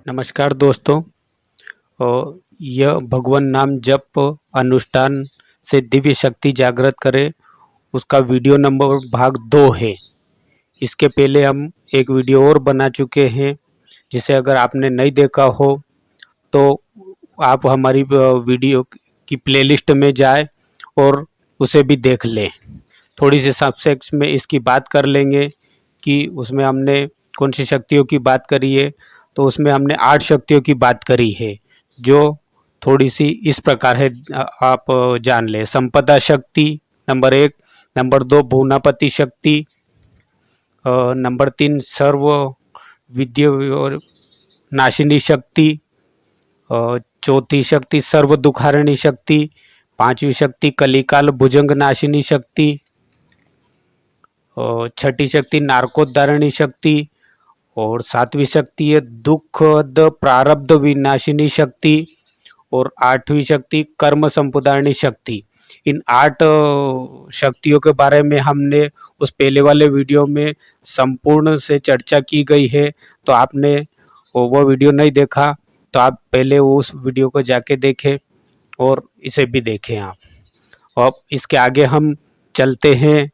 नमस्कार दोस्तों। यह भगवान नाम जप अनुष्ठान से दिव्य शक्ति जागृत करे उसका वीडियो नंबर भाग 2 है। इसके पहले हम एक वीडियो और बना चुके हैं, जिसे अगर आपने नहीं देखा हो तो आप हमारी वीडियो की प्लेलिस्ट में जाए और उसे भी देख लें। थोड़ी सी सबसेक्ट में इसकी बात कर लेंगे कि उसमें हमने कौन सी शक्तियों की बात करी है। तो उसमें हमने 8 शक्तियों की बात करी है, जो थोड़ी सी इस प्रकार है, आप जान लें। संपदा शक्ति नंबर 1, नंबर 2 भुवनापति शक्ति, नंबर 3 सर्व विद्या और नाशिनी शक्ति, चौथी शक्ति सर्व दुखारिणी शक्ति, 5वीं शक्ति कलिकाल भुजंग नाशिनी शक्ति, छठी शक्ति नारकोद्धारिणी शक्ति, और 7वीं शक्ति है दुखद प्रारब्ध विनाशिनी शक्ति, और 8वीं शक्ति कर्म संपुदारिणी शक्ति। इन 8 शक्तियों के बारे में हमने उस पहले वाले वीडियो में संपूर्ण से चर्चा की गई है। तो आपने वो वीडियो नहीं देखा तो आप पहले उस वीडियो को जाके देखें और इसे भी देखें आप। अब इसके आगे हम चलते हैं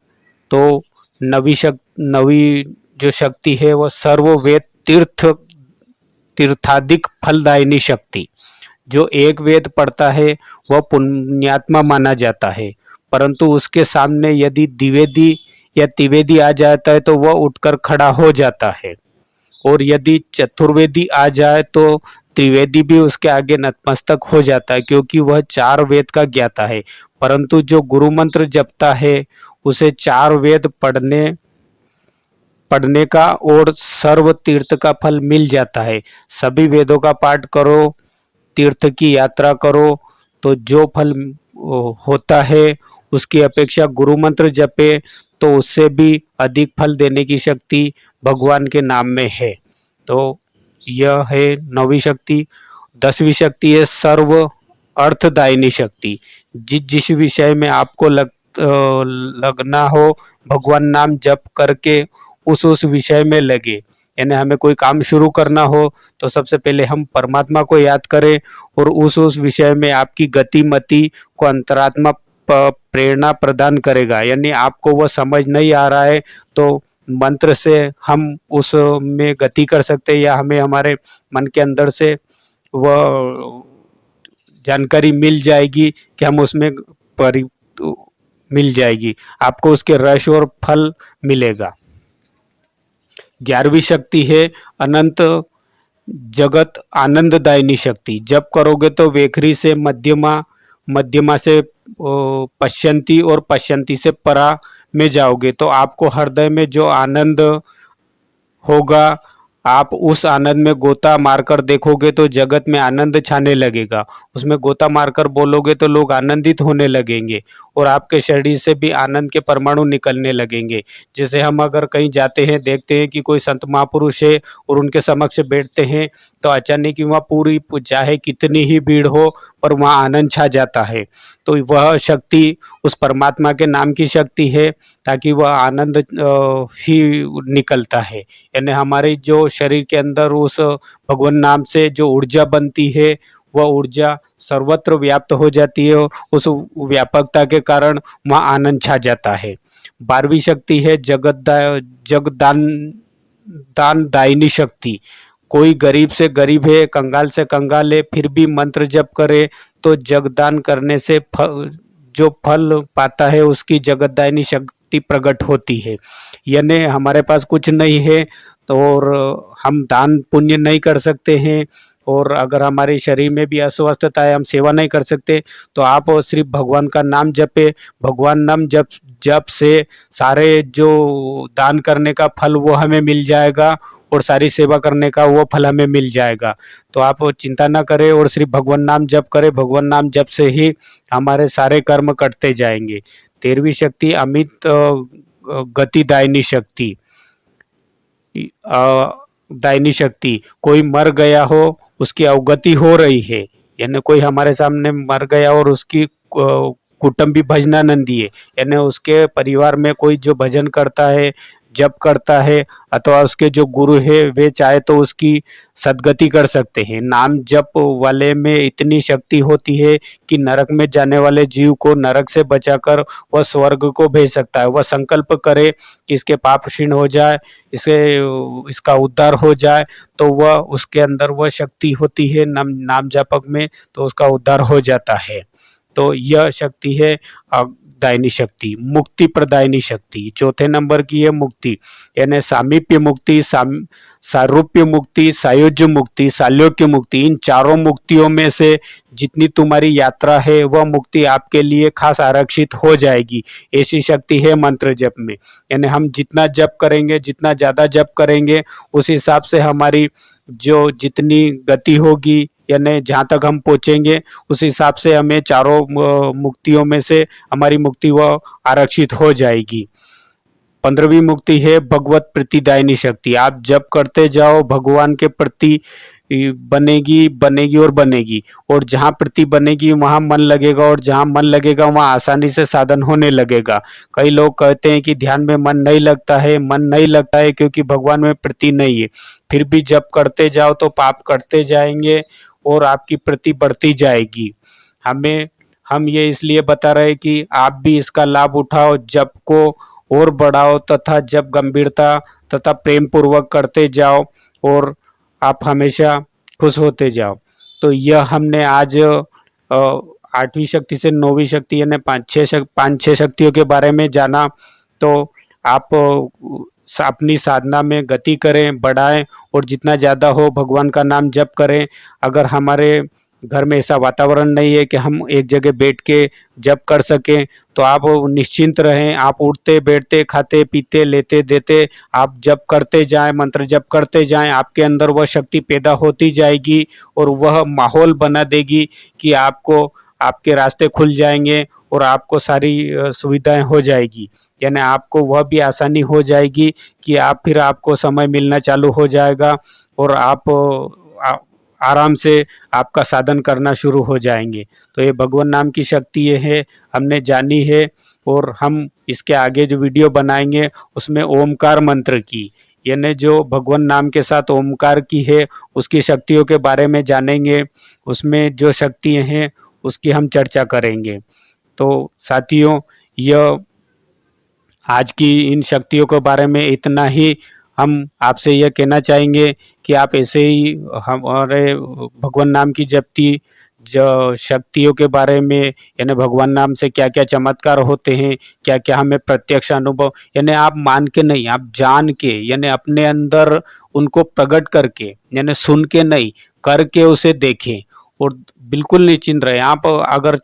तो नवी जो शक्ति है वह सर्ववेद तीर्थाधिक फलदायिनी शक्ति। जो एक वेद पढ़ता है वह पुण्यात्मा माना जाता है, परंतु उसके सामने यदि द्विवेदी या त्रिवेदी आ जाता है तो वह उठकर खड़ा हो जाता है, और यदि चतुर्वेदी आ जाए तो त्रिवेदी भी उसके आगे नतमस्तक हो जाता है, क्योंकि वह 4 वेद का ज्ञाता है। परंतु जो गुरु मंत्र जपता है उसे 4 वेद पढ़ने का और सर्व तीर्थ का फल मिल जाता है। सभी वेदों का पाठ करो, तीर्थ की यात्रा करो, तो जो फल होता है उसकी अपेक्षा गुरु मंत्र जपे तो उससे भी अधिक फल देने की शक्ति भगवान के नाम में है। तो यह है 9वीं शक्ति। 10वीं शक्ति है सर्व अर्थदायिनी शक्ति। जिस विषय में आपको लगना हो, भगवान नाम जप करके उस विषय में लगे। यानी हमें कोई काम शुरू करना हो तो सबसे पहले हम परमात्मा को याद करें, और उस विषय में आपकी गति मति को अंतरात्मा प्रेरणा प्रदान करेगा। यानी आपको वह समझ नहीं आ रहा है तो मंत्र से हम उस में गति कर सकते हैं, या हमें हमारे मन के अंदर से वह जानकारी मिल जाएगी कि हम उसमें मिल जाएगी, आपको उसके रस और फल मिलेगा। 11वीं शक्ति है अनंत जगत आनंददायिनी शक्ति। जब करोगे तो वेखरी से मध्यमा से पश्यंती और पश्यंती से परा में जाओगे, तो आपको हृदय में जो आनंद होगा, आप उस आनंद में गोता मारकर देखोगे तो जगत में आनंद छाने लगेगा। उसमें गोता मारकर बोलोगे तो लोग आनंदित होने लगेंगे, और आपके शरीर से भी आनंद के परमाणु निकलने लगेंगे। जैसे हम अगर कहीं जाते हैं, देखते हैं कि कोई संत महापुरुष है और उनके समक्ष बैठते हैं, तो अचानक ही वहाँ पूरी चाहे कितनी ही भीड़ हो पर वहाँ आनंद छा जाता है। तो वह शक्ति उस परमात्मा के नाम की शक्ति है, ताकि वह आनंद ही निकलता है। यानी हमारे जो शरीर के अंदर उस भगवान नाम से जो ऊर्जा बनती है वह ऊर्जा सर्वत्र व्याप्त हो जाती है, और उस व्यापकता के कारण वहाँ आनंद छा जाता है। 12वीं शक्ति है जगदान दायिनी शक्ति। कोई गरीब से गरीब है, कंगाल से कंगाल है, फिर भी मंत्र जप करे तो जगदान करने से जो फल पाता है उसकी जगतदायिनी शक्ति प्रकट होती है। यानी हमारे पास कुछ नहीं है तो और हम दान पुण्य नहीं कर सकते हैं, और अगर हमारे शरीर में भी अस्वस्थता है, हम सेवा नहीं कर सकते, तो आप सिर्फ भगवान का नाम जपे। भगवान नाम जप से सारे जो दान करने का फल वो हमें मिल जाएगा, और सारी सेवा करने का वो फल हमें मिल जाएगा। तो आप चिंता ना करें और सिर्फ भगवान नाम जप करें। भगवान नाम जप से ही हमारे सारे कर्म कटते जाएंगे। 13वीं शक्ति अमित गतिदायिनी शक्ति। दायिनी शक्ति, कोई मर गया हो, उसकी अवगति हो रही है, यानी कोई हमारे सामने मर गया और उसकी कुटुंबी भजनानंदी है, यानी उसके परिवार में कोई जो भजन करता है, जप करता है अथवा उसके जो गुरु है वे चाहे तो उसकी सदगति कर सकते हैं। नाम जप वाले में इतनी शक्ति होती है कि नरक में जाने वाले जीव को नरक से बचाकर वह स्वर्ग को भेज सकता है। वह संकल्प करे कि इसके पाप क्षीण हो जाए, इसे इसका उद्धार हो जाए, तो वह उसके अंदर वह शक्ति होती है नाम जापक में, तो उसका उद्धार हो जाता है। तो यह शक्ति है दायनी शक्ति, मुक्ति प्रदायनी शक्ति। चौथे नंबर की है मुक्ति, यानी सामीप्य मुक्ति, सारूप्य मुक्ति, सायुज्य मुक्ति, सालोक्य मुक्ति। इन चारों मुक्तियों में से जितनी तुम्हारी यात्रा है वह मुक्ति आपके लिए खास आरक्षित हो जाएगी। ऐसी शक्ति है मंत्र जप में। यानी हम जितना जप करेंगे, जितना ज्यादा जप करेंगे, उस हिसाब से हमारी जो जितनी गति होगी, यानी जहाँ तक हम पहुँचेंगे उस हिसाब से हमें चारों मुक्तियों में से हमारी मुक्ति वह आरक्षित हो जाएगी। 15वीं मुक्ति है भगवत प्रतिदायनी शक्ति। आप जप करते जाओ, भगवान के प्रति बनेगी बनेगी और बनेगी, और जहाँ प्रति बनेगी वहाँ मन लगेगा, और जहाँ मन लगेगा वहाँ आसानी से साधन होने लगेगा। कई लोग कहते हैं कि ध्यान में मन नहीं लगता है, मन नहीं लगता है क्योंकि भगवान में प्रति नहीं है। फिर भी जप करते जाओ तो पाप करते जाएंगे और आपकी प्रति बढ़ती जाएगी। हम ये इसलिए बता रहे हैं कि आप भी इसका लाभ उठाओ, जप को और बढ़ाओ तथा जप गंभीरता तथा प्रेम पूर्वक करते जाओ और आप हमेशा खुश होते जाओ। तो यह हमने आज 8वीं शक्ति से 9वीं शक्ति यानी 5-6 शक्तियों के बारे में जाना। तो आप अपनी साधना में गति करें, बढ़ाएं और जितना ज़्यादा हो भगवान का नाम जप करें। अगर हमारे घर में ऐसा वातावरण नहीं है कि हम एक जगह बैठ के जप कर सकें, तो आप निश्चिंत रहें। आप उठते बैठते खाते पीते लेते देते आप जप करते जाएं, मंत्र जप करते जाएं। आपके अंदर वह शक्ति पैदा होती जाएगी और वह माहौल बना देगी कि आपको आपके रास्ते खुल जाएंगे और आपको सारी सुविधाएं हो जाएगी। यानी आपको वह भी आसानी हो जाएगी कि आपको समय मिलना चालू हो जाएगा और आप आराम से आपका साधन करना शुरू हो जाएंगे। तो ये भगवान नाम की शक्ति ये है, हमने जानी है, और हम इसके आगे जो वीडियो बनाएंगे उसमें ओमकार मंत्र की, यानी जो भगवान नाम के साथ ओमकार की है उसकी शक्तियों के बारे में जानेंगे। उसमें जो शक्तियाँ हैं उसकी हम चर्चा करेंगे। तो साथियों, यह आज की इन शक्तियों के बारे में इतना ही। हम आपसे यह कहना चाहेंगे कि आप ऐसे ही हमारे भगवान नाम की जपती जो शक्तियों के बारे में, यानी भगवान नाम से क्या क्या चमत्कार होते हैं, क्या क्या हमें प्रत्यक्ष अनुभव, यानी आप मान के नहीं, आप जान के, यानी अपने अंदर उनको प्रकट करके, यानी सुन के नहीं, करके उसे देखें और बिल्कुल निश्चिंत रहे। आप अगर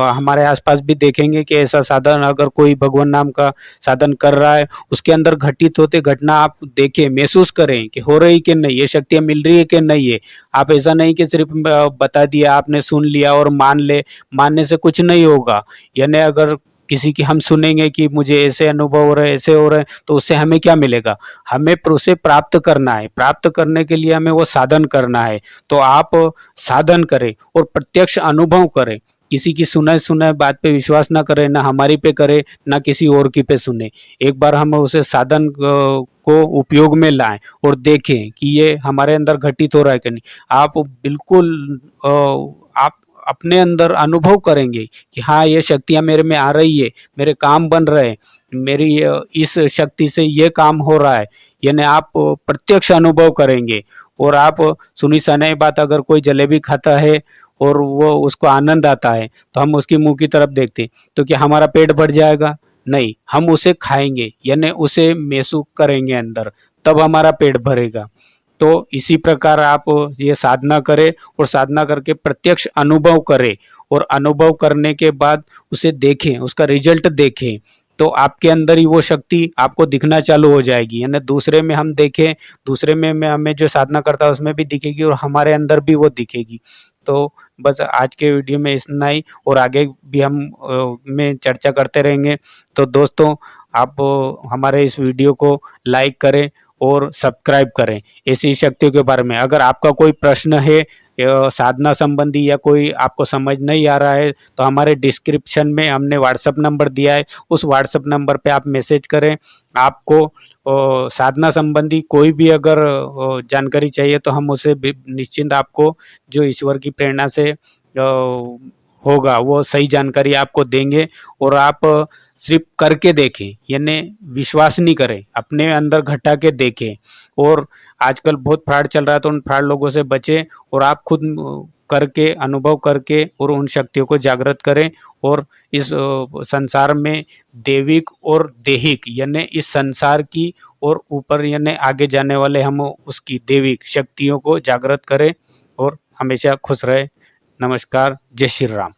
हमारे आसपास भी देखेंगे कि ऐसा साधन अगर कोई भगवान नाम का साधन कर रहा है, उसके अंदर घटित होते घटना आप देखें, महसूस करें कि हो रही कि नहीं, ये शक्तियाँ मिल रही है कि नहीं है। आप ऐसा नहीं कि सिर्फ बता दिया, आपने सुन लिया और मानने से कुछ नहीं होगा। यानी अगर किसी की हम सुनेंगे कि मुझे ऐसे अनुभव हो रहे हैं, ऐसे हो रहे हैं, तो उससे हमें क्या मिलेगा? हमें उसे प्राप्त करना है। प्राप्त करने के लिए हमें वो साधन करना है। तो आप साधन करें और प्रत्यक्ष अनुभव करें। किसी की सुनाए बात पे विश्वास ना करें, ना हमारी पे करें, ना किसी और की पे सुने। एक बार हम उसे साधन को उपयोग में लाएं और देखें कि ये हमारे अंदर घटित हो रहा है कि नहीं। आप बिल्कुल आप अपने अंदर अनुभव करेंगे कि हाँ, ये शक्तियाँ मेरे में आ रही है, मेरे काम बन रहे हैं, मेरी इस शक्ति से ये काम हो रहा है। यानी आप प्रत्यक्ष अनुभव करेंगे। और आप सुनी सनाई बात, अगर कोई जलेबी खाता है और वो उसको आनंद आता है तो हम उसकी मुंह की तरफ देखते हैं, तो क्या हमारा पेट भर जाएगा? नहीं, हम उसे खाएंगे, यानी उसे महसूस करेंगे अंदर, तब हमारा पेट भरेगा। तो इसी प्रकार आप ये साधना करें और साधना करके प्रत्यक्ष अनुभव करें, और अनुभव करने के बाद उसे देखें, उसका रिजल्ट देखें, तो आपके अंदर ही वो शक्ति आपको दिखना चालू हो जाएगी। यानी दूसरे में हम देखें, दूसरे में हमें जो साधना करता है उसमें भी दिखेगी और हमारे अंदर भी वो दिखेगी। तो बस आज के वीडियो में इतना ही, और आगे भी हम में चर्चा करते रहेंगे। तो दोस्तों, आप हमारे इस वीडियो को लाइक करें और सब्सक्राइब करें ऐसी शक्तियों के बारे में। अगर आपका कोई प्रश्न है साधना संबंधी या कोई आपको समझ नहीं आ रहा है तो हमारे डिस्क्रिप्शन में हमने व्हाट्सएप नंबर दिया है, उस व्हाट्सएप नंबर पे आप मैसेज करें। आपको साधना संबंधी कोई भी अगर जानकारी चाहिए तो हम उसे निश्चिंत आपको जो ईश्वर की प्रेरणा से होगा वो सही जानकारी आपको देंगे। और आप सिर्फ करके देखें, यानी विश्वास नहीं करें, अपने अंदर घटा के देखें। और आजकल बहुत फ्रॉड चल रहा है तो उन फ्रॉड लोगों से बचें और आप खुद करके अनुभव करके और उन शक्तियों को जागृत करें। और इस संसार में दैविक और दैहिक यानी इस संसार की और ऊपर यानी आगे जाने वाले हम उसकी दैविक शक्तियों को जागृत करें और हमेशा खुश रहे। नमस्कार, जय श्री राम।